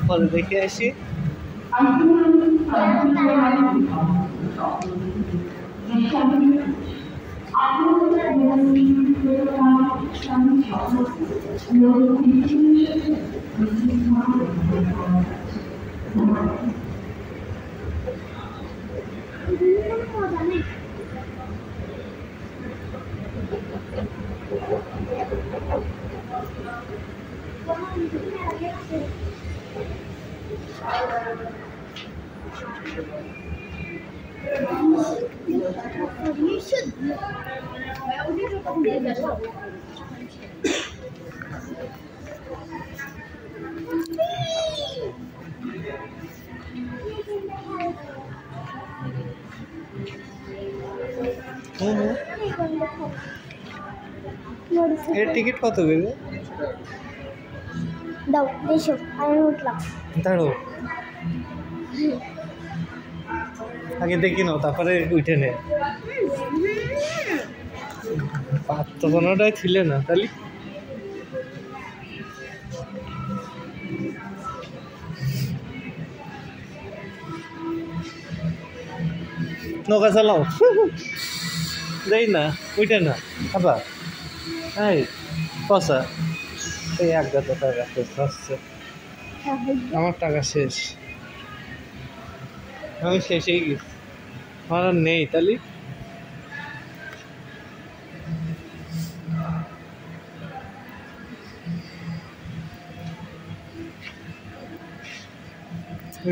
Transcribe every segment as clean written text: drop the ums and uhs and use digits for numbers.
পরে দেখে আসি। এর টিকিট কত করে? দাও এসো, আমি উঠলাম। দাঁড়ো, আগে দেখি নাও তারপরে উঠে নে। পাঁচ কোনোটাই ছিলে না তাহলে নৌকা চালাও। যাই না, উঠে না আবার। এই পয়সা এই 1,000 টাকা শেষ হচ্ছে, আমার টাকা শেষ, আমি শেষেই গেছি, আমার আর নেই। তাহলে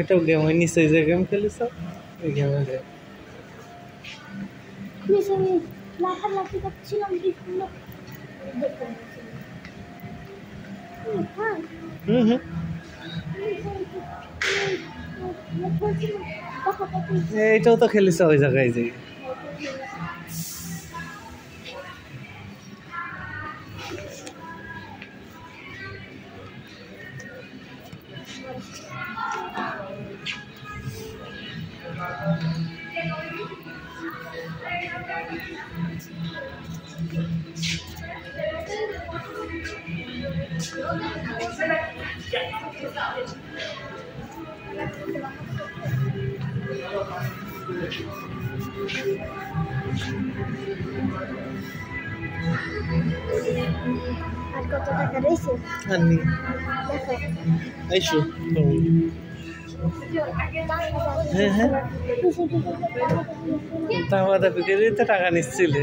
এটাও গেম হয় নিশ্চয়, যে গেম খেলিস ওই গেমে যায়। লাফালাফি করছিলাম কি সুন্দর। এইটাও তো খেলিস ওই জায়গায় যাই। আর কত টাকা রয়েছে? আর নেই, আইসো। হ্যাঁ হ্যাঁ, তাহলে বিকেলে তো টাকা নিচ্ছিলে।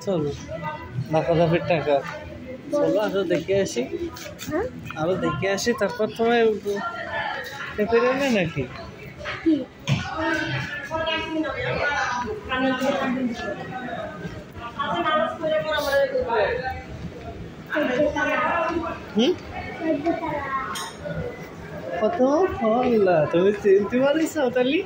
চলো ধাপের টাকা, চলো আরো দেখে আসি, আরো দেখে আসি, তারপর তোমায় পেরে নেই নাকি? কত ফল তুমি চিনতে পারিস তাহলে?